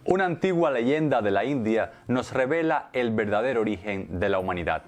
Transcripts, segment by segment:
Una antigua leyenda de la India nos revela el verdadero origen de la humanidad.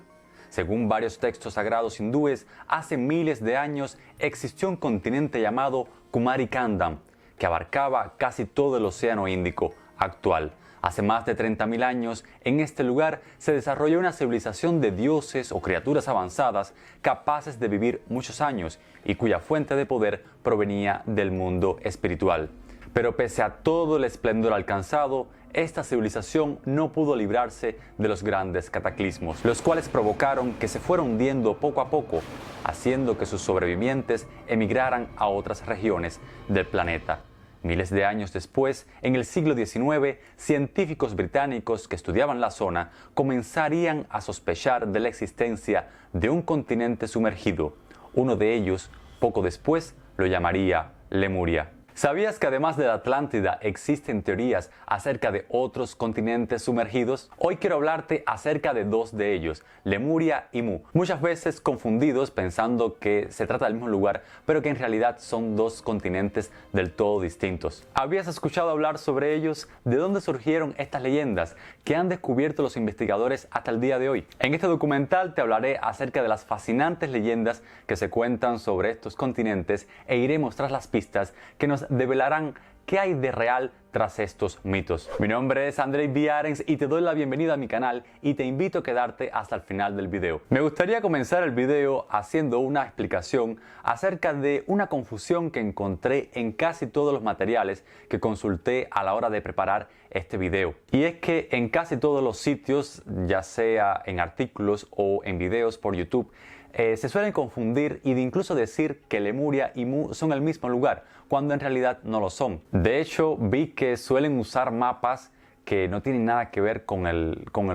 Según varios textos sagrados hindúes, hace miles de años existió un continente llamado Kumarikandam, que abarcaba casi todo el Océano Índico actual. Hace más de 30.000 años, en este lugar se desarrolló una civilización de dioses o criaturas avanzadas capaces de vivir muchos años y cuya fuente de poder provenía del mundo espiritual. Pero pese a todo el esplendor alcanzado, esta civilización no pudo librarse de los grandes cataclismos, los cuales provocaron que se fuera hundiendo poco a poco, haciendo que sus sobrevivientes emigraran a otras regiones del planeta. Miles de años después, en el siglo XIX, científicos británicos que estudiaban la zona comenzarían a sospechar de la existencia de un continente sumergido. Uno de ellos, poco después, lo llamaría Lemuria. ¿Sabías que además de la Atlántida existen teorías acerca de otros continentes sumergidos? Hoy quiero hablarte acerca de dos de ellos, Lemuria y Mu. Muchas veces confundidos pensando que se trata del mismo lugar, pero que en realidad son dos continentes del todo distintos. ¿Habías escuchado hablar sobre ellos? ¿De dónde surgieron estas leyendas que han descubierto los investigadores hasta el día de hoy? En este documental te hablaré acerca de las fascinantes leyendas que se cuentan sobre estos continentes e iremos tras las pistas que nos develarán qué hay de real tras estos mitos. Mi nombre es Andrei Viarens y te doy la bienvenida a mi canal y te invito a quedarte hasta el final del video. Me gustaría comenzar el video haciendo una explicación acerca de una confusión que encontré en casi todos los materiales que consulté a la hora de preparar este video. Y es que en casi todos los sitios, ya sea en artículos o en videos por YouTube, se suelen confundir e incluso decir que Lemuria y Mu son el mismo lugar, cuando en realidad no lo son. De hecho, vi que suelen usar mapas que no tienen nada que ver con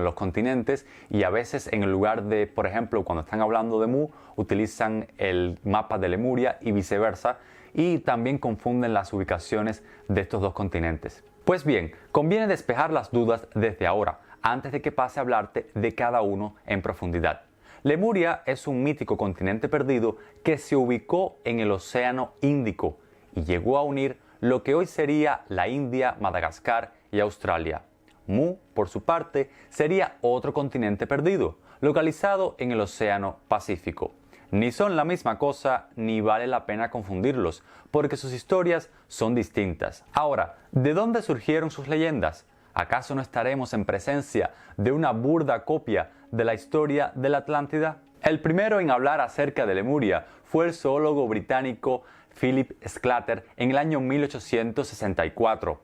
los continentes y a veces en el lugar de, por ejemplo, cuando están hablando de Mu, utilizan el mapa de Lemuria y viceversa, y también confunden las ubicaciones de estos dos continentes. Pues bien, conviene despejar las dudas desde ahora, antes de que pase a hablarte de cada uno en profundidad. Lemuria es un mítico continente perdido que se ubicó en el Océano Índico y llegó a unir lo que hoy sería la India, Madagascar y Australia. Mu, por su parte, sería otro continente perdido, localizado en el Océano Pacífico. Ni son la misma cosa ni vale la pena confundirlos, porque sus historias son distintas. Ahora, ¿de dónde surgieron sus leyendas? ¿Acaso no estaremos en presencia de una burda copia de la historia de la Atlántida? El primero en hablar acerca de Lemuria fue el zoólogo británico Philip Sclater en el año 1864,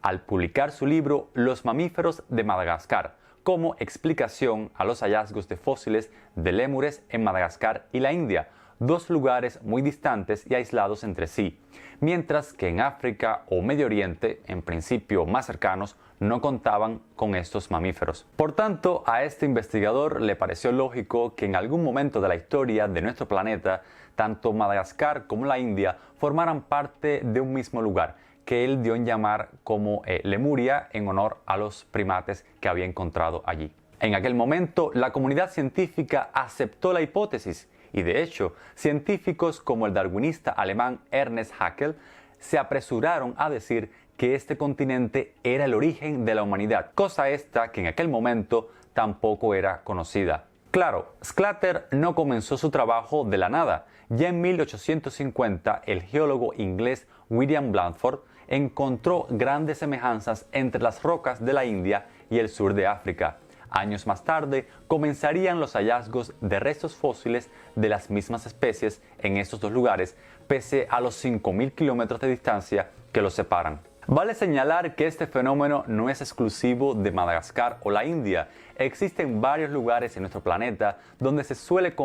al publicar su libro Los mamíferos de Madagascar, como explicación a los hallazgos de fósiles de lémures en Madagascar y la India, dos lugares muy distantes y aislados entre sí, mientras que en África o Medio Oriente, en principio más cercanos, no contaban con estos mamíferos. Por tanto, a este investigador le pareció lógico que en algún momento de la historia de nuestro planeta, tanto Madagascar como la India formaran parte de un mismo lugar, que él dio en llamar como Lemuria en honor a los primates que había encontrado allí. En aquel momento, la comunidad científica aceptó la hipótesis y de hecho, científicos como el darwinista alemán Ernest Haeckel se apresuraron a decir que este continente era el origen de la humanidad, cosa esta que en aquel momento tampoco era conocida. Claro, Sclater no comenzó su trabajo de la nada. Ya en 1850, el geólogo inglés William Blandford encontró grandes semejanzas entre las rocas de la India y el sur de África. Años más tarde, comenzarían los hallazgos de restos fósiles de las mismas especies en estos dos lugares, pese a los 5.000 kilómetros de distancia que los separan. Vale señalar que este fenómeno no es exclusivo de Madagascar o la India. Existen varios lugares en nuestro planeta donde se suele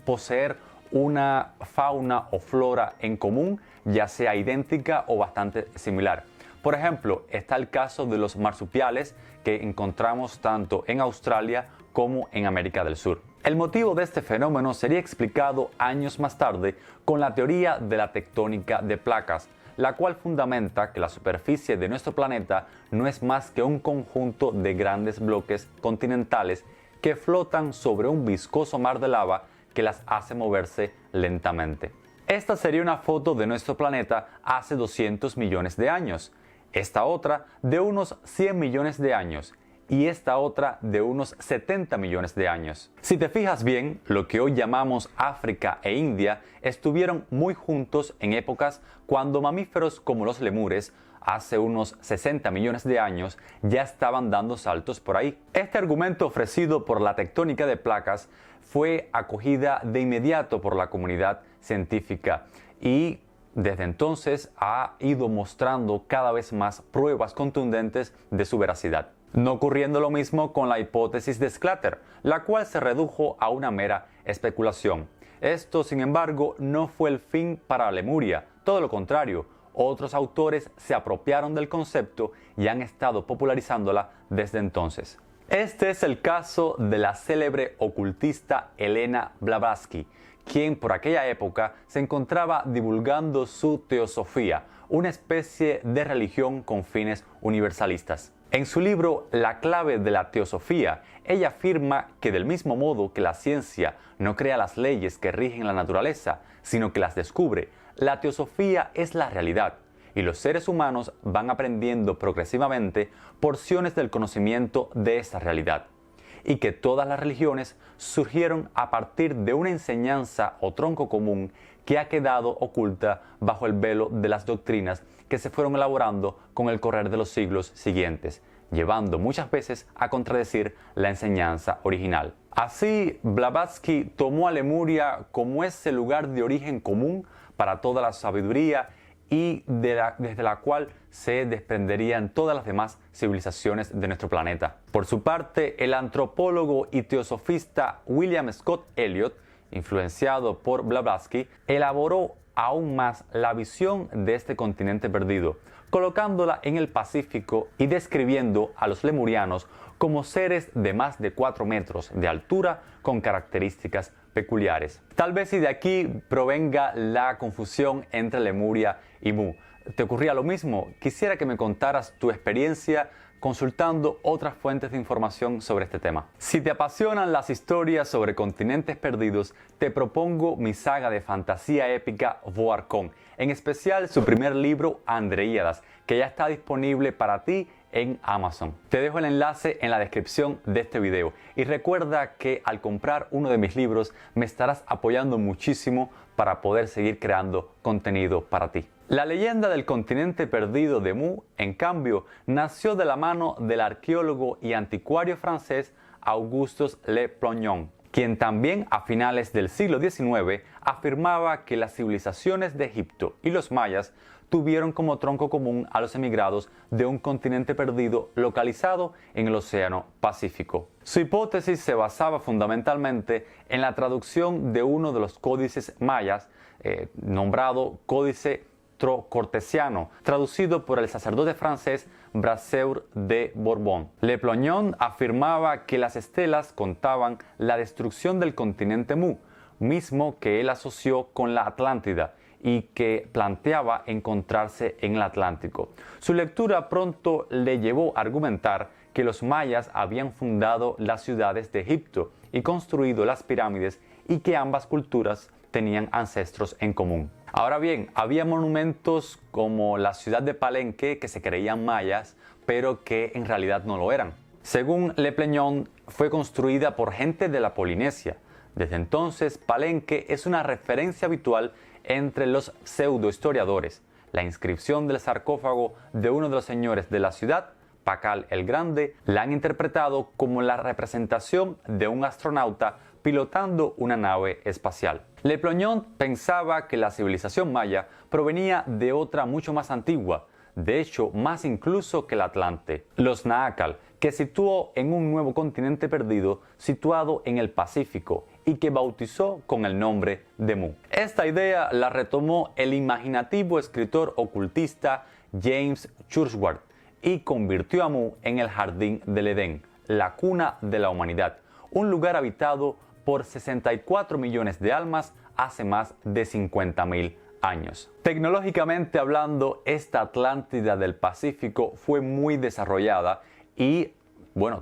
poseer una fauna o flora en común, ya sea idéntica o bastante similar. Por ejemplo, está el caso de los marsupiales que encontramos tanto en Australia como en América del Sur. El motivo de este fenómeno sería explicado años más tarde con la teoría de la tectónica de placas, la cual fundamenta que la superficie de nuestro planeta no es más que un conjunto de grandes bloques continentales que flotan sobre un viscoso mar de lava que las hace moverse lentamente. Esta sería una foto de nuestro planeta hace 200 millones de años. esta otra de unos 100 millones de años y esta otra de unos 70 millones de años. Si te fijas bien, lo que hoy llamamos África e India estuvieron muy juntos en épocas cuando mamíferos como los lemures, hace unos 60 millones de años, ya estaban dando saltos por ahí. Este argumento ofrecido por la tectónica de placas fue acogida de inmediato por la comunidad científica y desde entonces ha ido mostrando cada vez más pruebas contundentes de su veracidad. No ocurriendo lo mismo con la hipótesis de Sclater, la cual se redujo a una mera especulación. Esto, sin embargo, no fue el fin para Lemuria, todo lo contrario. Otros autores se apropiaron del concepto y han estado popularizándola desde entonces. Este es el caso de la célebre ocultista Helena Blavatsky, quien por aquella época se encontraba divulgando su teosofía, una especie de religión con fines universalistas. En su libro La clave de la teosofía, ella afirma que del mismo modo que la ciencia no crea las leyes que rigen la naturaleza, sino que las descubre, la teosofía es la realidad, y los seres humanos van aprendiendo progresivamente porciones del conocimiento de esa realidad, y que todas las religiones surgieron a partir de una enseñanza o tronco común que ha quedado oculta bajo el velo de las doctrinas que se fueron elaborando con el correr de los siglos siguientes, llevando muchas veces a contradecir la enseñanza original. Así, Blavatsky tomó a Lemuria como ese lugar de origen común para toda la sabiduría y desde la cual se desprenderían todas las demás civilizaciones de nuestro planeta. Por su parte, el antropólogo y teosofista William Scott Elliot, influenciado por Blavatsky, elaboró aún más la visión de este continente perdido, colocándola en el Pacífico y describiendo a los lemurianos como seres de más de 4 metros de altura con características peculiares. Tal vez si de aquí provenga la confusión entre Lemuria y Mu. ¿Te ocurría lo mismo? Quisiera que me contaras tu experiencia consultando otras fuentes de información sobre este tema. Si te apasionan las historias sobre continentes perdidos, te propongo mi saga de fantasía épica Voarkon, en especial su primer libro Andreíadas, que ya está disponible para ti en Amazon. Te dejo el enlace en la descripción de este video y recuerda que al comprar uno de mis libros me estarás apoyando muchísimo para poder seguir creando contenido para ti. La leyenda del continente perdido de Mu, en cambio, nació de la mano del arqueólogo y anticuario francés Auguste Le Plongeon, quien también a finales del siglo XIX afirmaba que las civilizaciones de Egipto y los mayas tuvieron como tronco común a los emigrados de un continente perdido localizado en el Océano Pacífico. Su hipótesis se basaba fundamentalmente en la traducción de uno de los códices mayas, nombrado Códice Trocortesiano, traducido por el sacerdote francés Brasseur de Borbón. Le Plongeon afirmaba que las estelas contaban la destrucción del continente Mu, mismo que él asoció con la Atlántida y que planteaba encontrarse en el Atlántico. Su lectura pronto le llevó a argumentar que los mayas habían fundado las ciudades de Egipto y construido las pirámides y que ambas culturas tenían ancestros en común. Ahora bien, había monumentos como la ciudad de Palenque que se creían mayas, pero que en realidad no lo eran. Según Le Plongeon, fue construida por gente de la Polinesia. Desde entonces, Palenque es una referencia habitual entre los pseudohistoriadores. La inscripción del sarcófago de uno de los señores de la ciudad, Pacal el Grande, la han interpretado como la representación de un astronauta pilotando una nave espacial. Le Plongeon pensaba que la civilización maya provenía de otra mucho más antigua, de hecho más incluso que el Atlante, los Naakal, que situó en un nuevo continente perdido situado en el Pacífico y que bautizó con el nombre de Mu. Esta idea la retomó el imaginativo escritor ocultista James Churchward y convirtió a Mu en el jardín del Edén, la cuna de la humanidad, un lugar habitado por 64 millones de almas hace más de 50.000 años. Tecnológicamente hablando, esta Atlántida del Pacífico fue muy desarrollada y,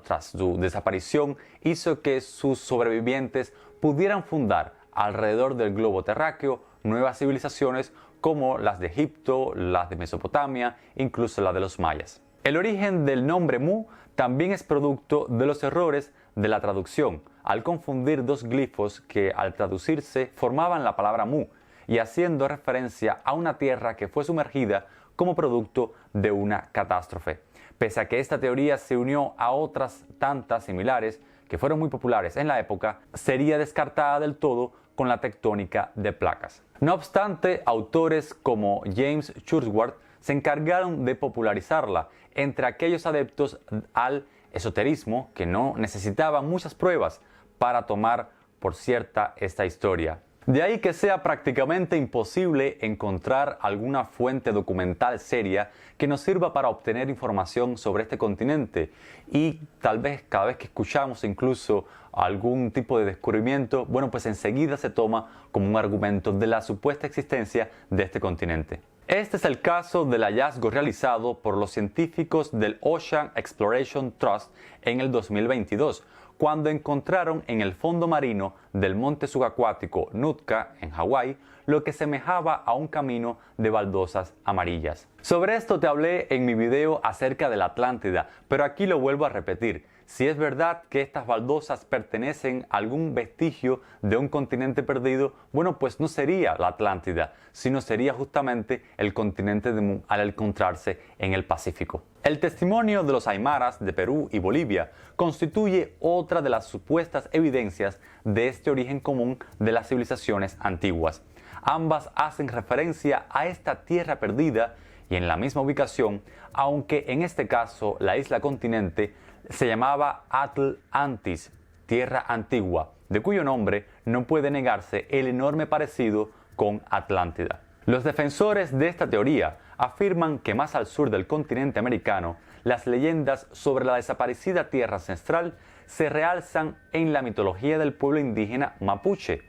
tras su desaparición, hizo que sus sobrevivientes pudieran fundar alrededor del globo terráqueo nuevas civilizaciones como las de Egipto, las de Mesopotamia, incluso las de los mayas. El origen del nombre Mu también es producto de los errores de la traducción, al confundir dos glifos que al traducirse formaban la palabra Mu y haciendo referencia a una tierra que fue sumergida como producto de una catástrofe. Pese a que esta teoría se unió a otras tantas similares que fueron muy populares en la época, sería descartada del todo con la tectónica de placas. No obstante, autores como James Churchward se encargaron de popularizarla entre aquellos adeptos al esoterismo que no necesitaban muchas pruebas para tomar por cierta esta historia. De ahí que sea prácticamente imposible encontrar alguna fuente documental seria que nos sirva para obtener información sobre este continente y tal vez cada vez que escuchamos incluso algún tipo de descubrimiento, bueno, pues enseguida se toma como un argumento de la supuesta existencia de este continente. Este es el caso del hallazgo realizado por los científicos del Ocean Exploration Trust en el 2022, cuando encontraron en el fondo marino del monte subacuático Nootka, en Hawái, lo que semejaba a un camino de baldosas amarillas. Sobre esto te hablé en mi video acerca de la Atlántida, pero aquí lo vuelvo a repetir. Si es verdad que estas baldosas pertenecen a algún vestigio de un continente perdido, bueno, pues no sería la Atlántida, sino sería justamente el continente de Mu al encontrarse en el Pacífico. El testimonio de los aymaras de Perú y Bolivia constituye otra de las supuestas evidencias de este origen común de las civilizaciones antiguas. Ambas hacen referencia a esta tierra perdida y en la misma ubicación, aunque en este caso la isla continente se llamaba Atlantis, tierra antigua, de cuyo nombre no puede negarse el enorme parecido con Atlántida. Los defensores de esta teoría afirman que más al sur del continente americano, las leyendas sobre la desaparecida tierra ancestral se realzan en la mitología del pueblo indígena mapuche,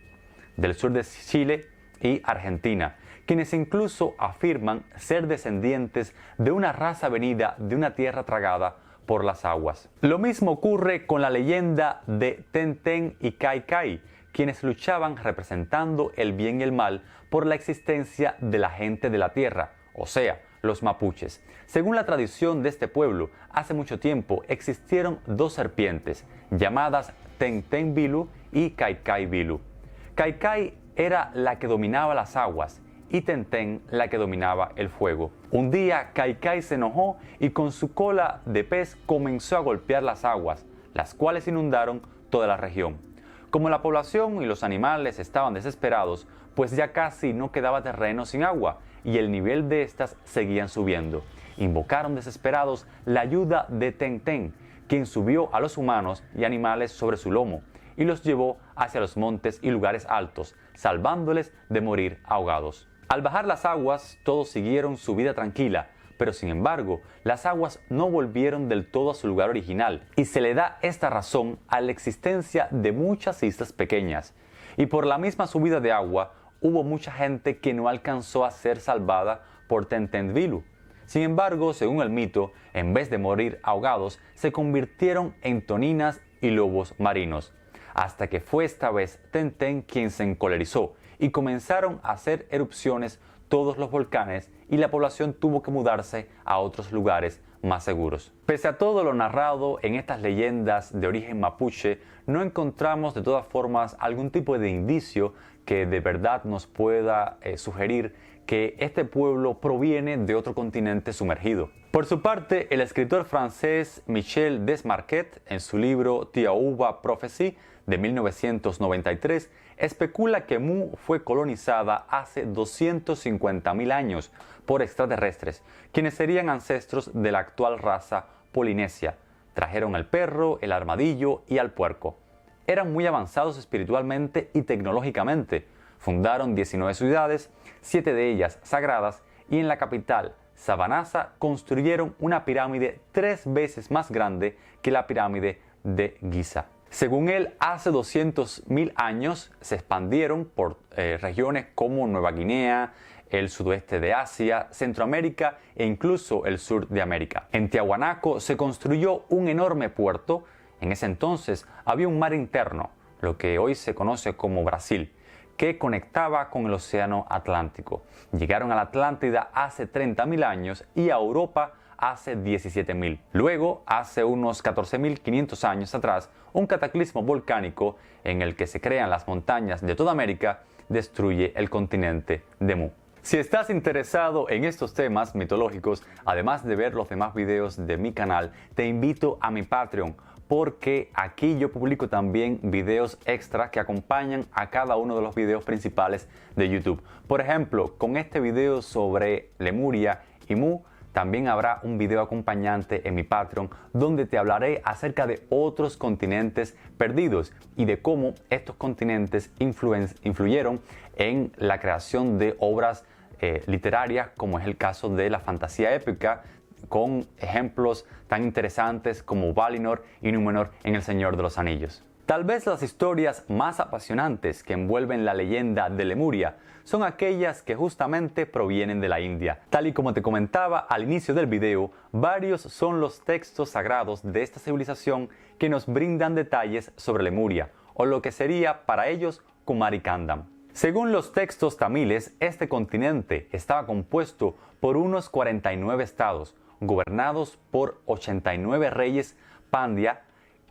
del sur de Chile y Argentina, quienes incluso afirman ser descendientes de una raza venida de una tierra tragada por las aguas. Lo mismo ocurre con la leyenda de Tenten y Kaikai, quienes luchaban representando el bien y el mal por la existencia de la gente de la tierra, o sea, los mapuches. Según la tradición de este pueblo, hace mucho tiempo existieron dos serpientes, llamadas Tenten Bilu y Kaikai Bilu. Kaikai era la que dominaba las aguas y Tenten la que dominaba el fuego. Un día Kaikai se enojó y con su cola de pez comenzó a golpear las aguas, las cuales inundaron toda la región. Como la población y los animales estaban desesperados, pues ya casi no quedaba terreno sin agua y el nivel de estas seguían subiendo. Invocaron desesperados la ayuda de Tenten, quien subió a los humanos y animales sobre su lomo y los llevó hacia los montes y lugares altos, salvándoles de morir ahogados. Al bajar las aguas, todos siguieron su vida tranquila, pero sin embargo, las aguas no volvieron del todo a su lugar original, y se le da esta razón a la existencia de muchas islas pequeñas. Y por la misma subida de agua, hubo mucha gente que no alcanzó a ser salvada por Tenten-Bilu. Sin embargo, según el mito, en vez de morir ahogados, se convirtieron en toninas y lobos marinos, hasta que fue esta vez Tenten quien se encolerizó y comenzaron a hacer erupciones todos los volcanes y la población tuvo que mudarse a otros lugares más seguros. Pese a todo lo narrado en estas leyendas de origen mapuche, no encontramos de todas formas algún tipo de indicio que de verdad nos pueda sugerir que este pueblo proviene de otro continente sumergido. Por su parte, el escritor francés Michel Desmarquet, en su libro Tiahuba Prophecy de 1993, especula que Mu fue colonizada hace 250.000 años por extraterrestres, quienes serían ancestros de la actual raza polinesia. Trajeron al perro, el armadillo y al puerco. Eran muy avanzados espiritualmente y tecnológicamente. Fundaron 19 ciudades, 7 de ellas sagradas, y en la capital, Sabanasa, construyeron una pirámide 3 veces más grande que la pirámide de Giza. Según él, hace 200.000 años se expandieron por regiones como Nueva Guinea, el sudoeste de Asia, Centroamérica e incluso el sur de América. En Tiahuanaco se construyó un enorme puerto. En ese entonces había un mar interno, lo que hoy se conoce como Brasil, que conectaba con el Océano Atlántico. Llegaron a la Atlántida hace 30.000 años y a Europa hace 17.000. Luego, hace unos 14.500 años atrás, un cataclismo volcánico en el que se crean las montañas de toda América destruye el continente de Mu. Si estás interesado en estos temas mitológicos, además de ver los demás videos de mi canal, te invito a mi Patreon, porque aquí yo publico también videos extra que acompañan a cada uno de los videos principales de YouTube. Por ejemplo, con este video sobre Lemuria y Mu, también habrá un video acompañante en mi Patreon donde te hablaré acerca de otros continentes perdidos y de cómo estos continentes influyeron en la creación de obras literarias, como es el caso de la fantasía épica, con ejemplos tan interesantes como Valinor y Númenor en El Señor de los Anillos. Tal vez las historias más apasionantes que envuelven la leyenda de Lemuria son aquellas que justamente provienen de la India. Tal y como te comentaba al inicio del video, varios son los textos sagrados de esta civilización que nos brindan detalles sobre Lemuria, o lo que sería para ellos Kumarikandam. Según los textos tamiles, este continente estaba compuesto por unos 49 estados, gobernados por 89 reyes Pandya,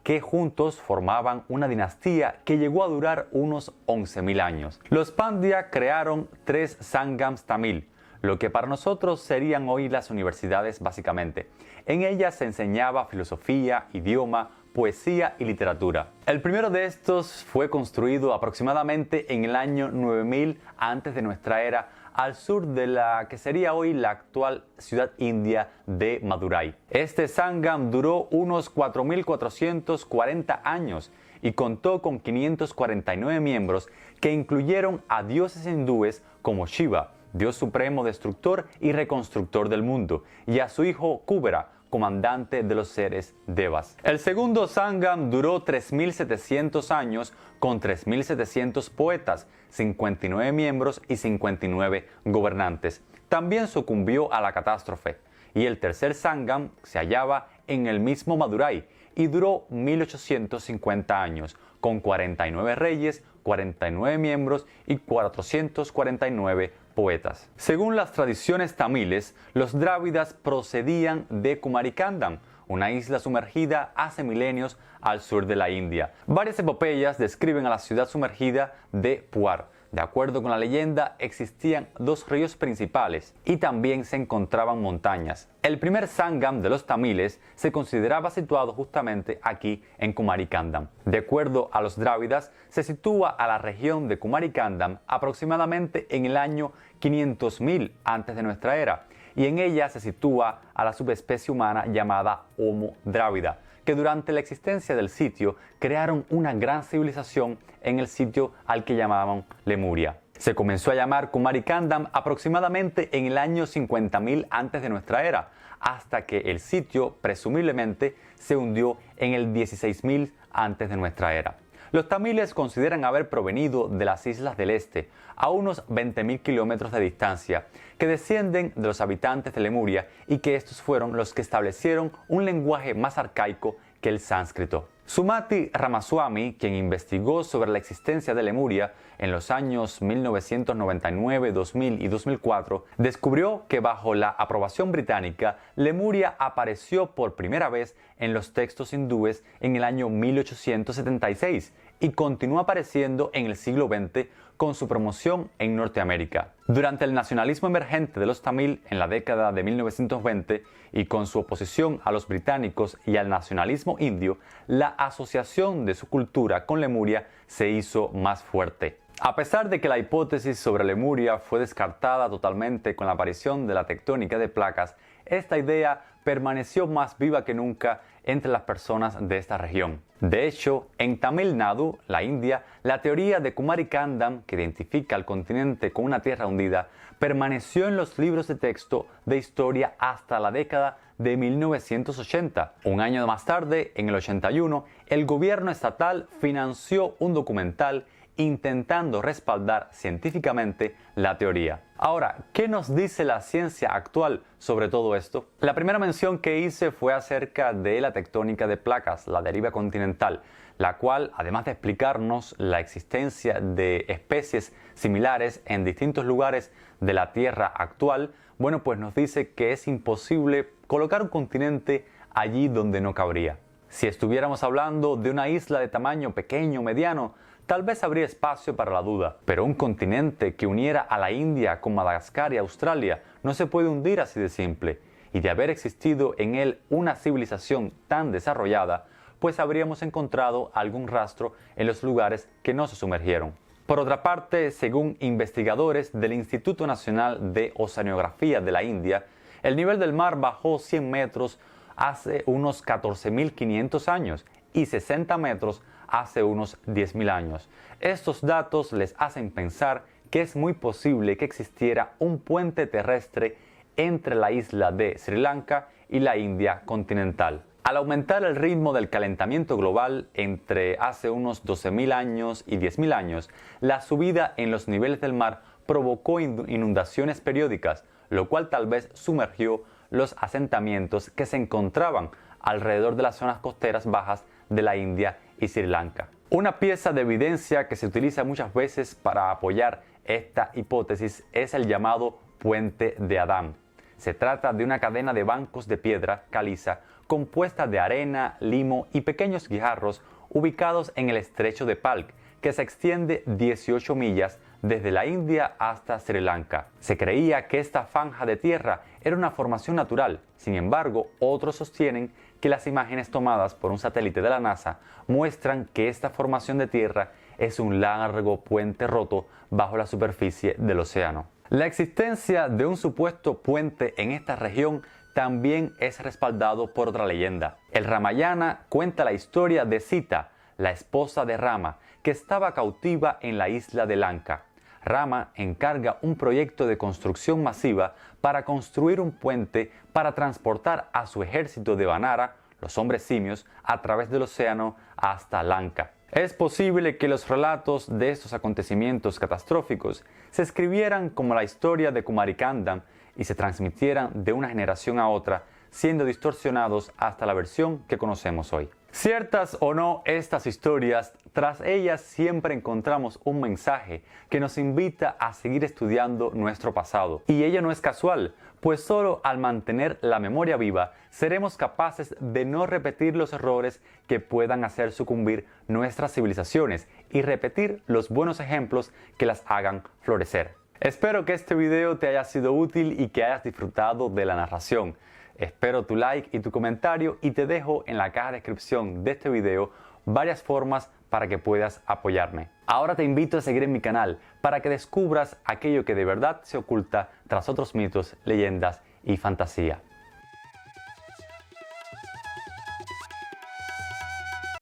que juntos formaban una dinastía que llegó a durar unos 11.000 años. Los Pandya crearon 3 Sangams tamil, lo que para nosotros serían hoy las universidades básicamente. En ellas se enseñaba filosofía, idioma, poesía y literatura. El primero de estos fue construido aproximadamente en el año 9000 antes de nuestra era, al sur de la que sería hoy la actual ciudad india de Madurai. Este Sangam duró unos 4.440 años y contó con 549 miembros que incluyeron a dioses hindúes como Shiva, dios supremo destructor y reconstructor del mundo, y a su hijo Kubera, comandante de los seres Devas. El segundo Sangam duró 3.700 años con 3.700 poetas, 59 miembros y 59 gobernantes. También sucumbió a la catástrofe. Y el tercer Sangam se hallaba en el mismo Madurai y duró 1.850 años, con 49 reyes, 49 miembros y 449 poetas. Según las tradiciones tamiles, los drávidas procedían de Kumarikandam, una isla sumergida hace milenios al sur de la India. Varias epopeyas describen a la ciudad sumergida de Puar. De acuerdo con la leyenda, existían 2 ríos principales y también se encontraban montañas. El primer Sangam de los tamiles se consideraba situado justamente aquí en Kumarikandam. De acuerdo a los drávidas, se sitúa a la región de Kumarikandam aproximadamente en el año 500.000 antes de nuestra era, y en ella se sitúa a la subespecie humana llamada Homo drávida, que durante la existencia del sitio crearon una gran civilización en el sitio al que llamaban Lemuria. Se comenzó a llamar Kumarikandam aproximadamente en el año 50.000 antes de nuestra era, hasta que el sitio presumiblemente se hundió en el 16.000 antes de nuestra era. Los tamiles consideran haber provenido de las islas del este, a unos 20.000 kilómetros de distancia, que descienden de los habitantes de Lemuria y que estos fueron los que establecieron un lenguaje más arcaico que el sánscrito. Sumati Ramaswamy, quien investigó sobre la existencia de Lemuria en los años 1999, 2000 y 2004, descubrió que bajo la aprobación británica, Lemuria apareció por primera vez en los textos hindúes en el año 1876 y continuó apareciendo en el siglo XX con su promoción en Norteamérica. Durante el nacionalismo emergente de los tamil en la década de 1920 y con su oposición a los británicos y al nacionalismo indio, la asociación de su cultura con Lemuria se hizo más fuerte. A pesar de que la hipótesis sobre Lemuria fue descartada totalmente con la aparición de la tectónica de placas, esta idea permaneció más viva que nunca entre las personas de esta región. De hecho, en Tamil Nadu, la India, la teoría de Kumarikandam, que identifica al continente con una tierra hundida, permaneció en los libros de texto de historia hasta la década de 1980. Un año más tarde, en el 81, el gobierno estatal financió un documental intentando respaldar científicamente la teoría. Ahora, ¿qué nos dice la ciencia actual sobre todo esto? La primera mención que hice fue acerca de la tectónica de placas, la deriva continental, la cual, además de explicarnos la existencia de especies similares en distintos lugares de la Tierra actual, bueno, pues nos dice que es imposible colocar un continente allí donde no cabría. Si estuviéramos hablando de una isla de tamaño pequeño o mediano, tal vez habría espacio para la duda, pero un continente que uniera a la India con Madagascar y Australia no se puede hundir así de simple, y de haber existido en él una civilización tan desarrollada, pues habríamos encontrado algún rastro en los lugares que no se sumergieron. Por otra parte, según investigadores del Instituto Nacional de Oceanografía de la India, el nivel del mar bajó 100 metros hace unos 14.500 años y 60 metros hace unos 10.000 años. Estos datos les hacen pensar que es muy posible que existiera un puente terrestre entre la isla de Sri Lanka y la India continental. Al aumentar el ritmo del calentamiento global entre hace unos 12.000 años y 10.000 años, la subida en los niveles del mar provocó inundaciones periódicas, lo cual tal vez sumergió los asentamientos que se encontraban alrededor de las zonas costeras bajas de la India y Sri Lanka. Una pieza de evidencia que se utiliza muchas veces para apoyar esta hipótesis es el llamado Puente de Adán. Se trata de una cadena de bancos de piedra caliza compuesta de arena, limo y pequeños guijarros ubicados en el estrecho de Palk, que se extiende 18 millas desde la India hasta Sri Lanka. Se creía que esta franja de tierra era una formación natural. Sin embargo, otros sostienen que las imágenes tomadas por un satélite de la NASA muestran que esta formación de tierra es un largo puente roto bajo la superficie del océano. La existencia de un supuesto puente en esta región también es respaldado por otra leyenda. El Ramayana cuenta la historia de Sita, la esposa de Rama, que estaba cautiva en la isla de Lanka. Rama encarga un proyecto de construcción masiva para construir un puente para transportar a su ejército de Vanara, los hombres simios, a través del océano hasta Lanka. Es posible que los relatos de estos acontecimientos catastróficos se escribieran como la historia de Kumarikandam y se transmitieran de una generación a otra, siendo distorsionados hasta la versión que conocemos hoy. Ciertas o no estas historias, tras ellas siempre encontramos un mensaje que nos invita a seguir estudiando nuestro pasado. Y ello no es casual, pues solo al mantener la memoria viva seremos capaces de no repetir los errores que puedan hacer sucumbir nuestras civilizaciones y repetir los buenos ejemplos que las hagan florecer. Espero que este video te haya sido útil y que hayas disfrutado de la narración. Espero tu like y tu comentario y te dejo en la caja de descripción de este video varias formas para que puedas apoyarme. Ahora te invito a seguir en mi canal para que descubras aquello que de verdad se oculta tras otros mitos, leyendas y fantasía.